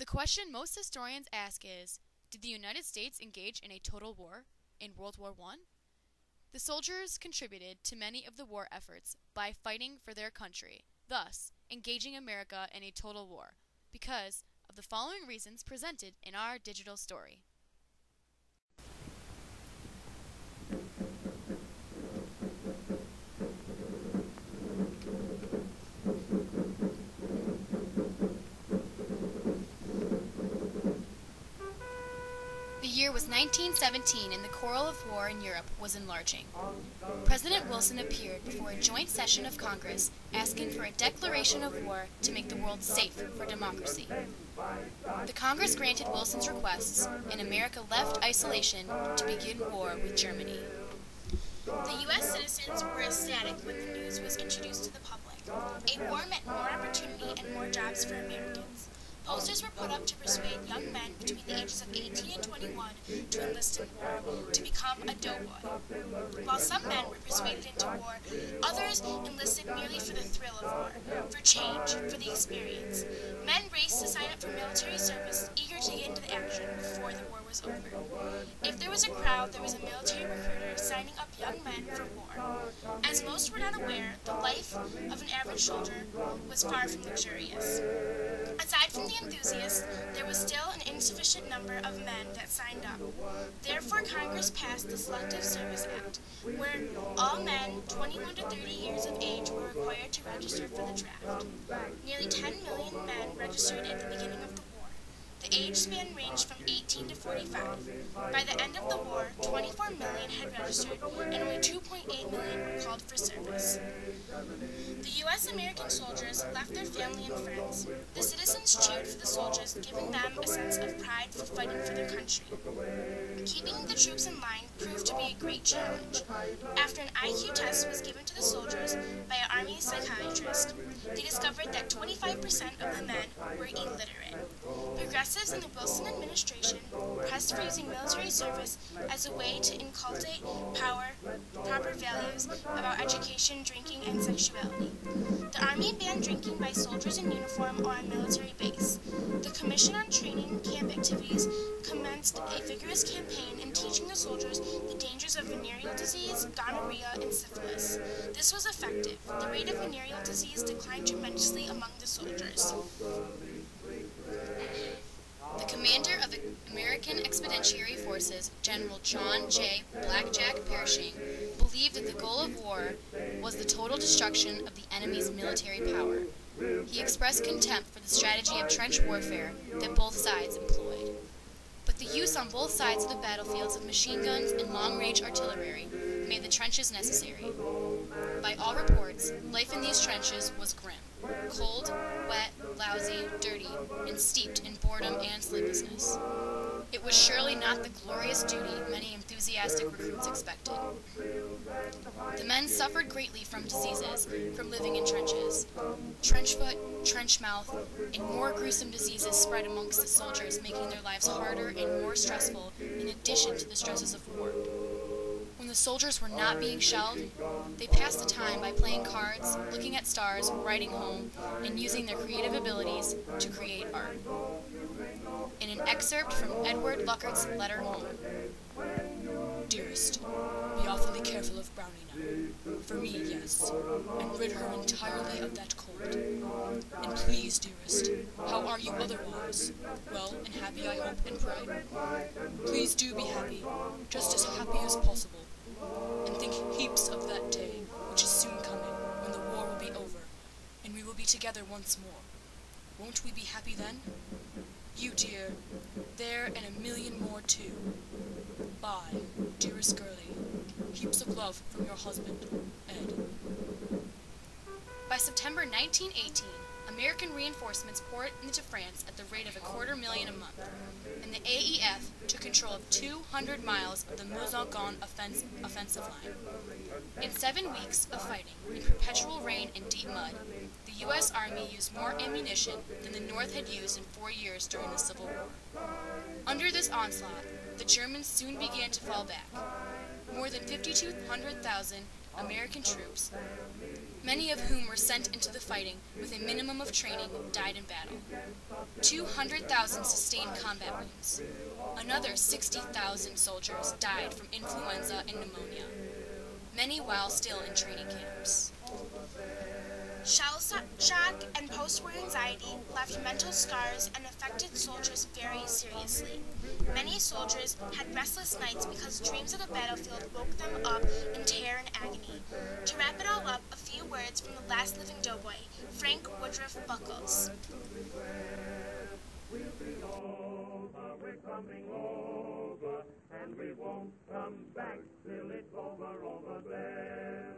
The question most historians ask is, did the United States engage in a total war in World War I? The soldiers contributed to many of the war efforts by fighting for their country, thus engaging America in a total war, because of the following reasons presented in our digital story. The year was 1917 and the quarrel of war in Europe was enlarging. President Wilson appeared before a joint session of Congress asking for a declaration of war to make the world safe for democracy. The Congress granted Wilson's requests, and America left isolation to begin war with Germany. The U.S. citizens were ecstatic when the news was introduced to the public. A war meant more opportunity and more jobs for Americans. Posters were put up to persuade young men between the ages of 18 and 21 to enlist in war, to become a doughboy. While some men were persuaded into war, others enlisted merely for the thrill of war, for change, for the experience. Men raced to sign up for military service, eager to get into the action before the war was over. If there was a crowd, there was a military recruiter signing up young men for war. As most were not aware, the life of an average soldier was far from luxurious. Aside from the enthusiasts, there was still an insufficient number of men that signed up. Therefore, Congress passed the Selective Service Act, where all men 21 to 30 years of age were required to register for the draft. Nearly 10 million men registered at the beginning of the war. The age span ranged from 18 to 45. By the end of the war, 24 million had registered, and only 2.8 million were called for service. The U.S.-American soldiers left their family and friends. The citizens cheered for the soldiers, giving them a sense of pride for fighting for their country. Keeping the troops in line proved to be a great challenge. After an IQ test was given to the soldiers by an Army psychiatrist, they discovered that 25% of the men were illiterate. Progressives in the Wilson administration pressed for using military service as a way to inculcate proper values about education, drinking, and sexuality. The Army banned drinking by soldiers in uniform or on military base. The Commission on Training Camp Activities commenced a vigorous campaign in teaching the soldiers the dangers of venereal disease, gonorrhea, and syphilis. This was effective. The rate of venereal disease declined tremendously among the soldiers. The commander of the American Expeditionary Forces, General John J. Blackjack Pershing, believed that the goal of war was the total destruction of the enemy's military power. He expressed contempt for the strategy of trench warfare that both sides employed. But the use on both sides of the battlefields of machine guns and long-range artillery made the trenches necessary. By all reports, life in these trenches was grim. Cold, wet, lousy, dirty, and steeped in boredom and sleeplessness. It was surely not the glorious duty many enthusiastic recruits expected. The men suffered greatly from diseases from living in trenches. Trench foot, trench mouth, and more gruesome diseases spread amongst the soldiers, making their lives harder and more stressful in addition to the stresses of war. When the soldiers were not being shelled, they passed the time by playing cards, looking at stars, writing home, and using their creative abilities to create art. In an excerpt from Edward Luckert's letter home: Dearest, be awfully careful of Brownie now. For me, yes, and rid her entirely of that cold. And please, dearest, how are you otherwise? Well and happy, I hope and pray. Please do be happy, just as happy as possible. And think heaps of that day, which is soon coming, when the war will be over, and we will be together once more. Won't we be happy then? You, dear, there and a million more too. Bye, dearest girlie. Heaps of love from your husband, Ed. By September 1918, American reinforcements poured into France at the rate of 250,000 a month, and the AEF took control of 200 miles of the Meuse-Argonne offensive line. In 7 weeks of fighting, in perpetual rain and deep mud, the U.S. Army used more ammunition than the North had used in 4 years during the Civil War. Under this onslaught, the Germans soon began to fall back. More than 5,200,000 American troops many of whom were sent into the fighting with a minimum of training, died in battle. 200,000 sustained combat wounds. Another 60,000 soldiers died from influenza and pneumonia, many while still in training camps. Shell shock and post-war anxiety left mental scars and affected soldiers very seriously. Many soldiers had restless nights because dreams of the battlefield woke them up in terror and agony. To wrap it all up, a few words from the last living Doughboy, Frank Woodruff Buckles. We'll be over, we're coming over, and we won't come back till it's over there.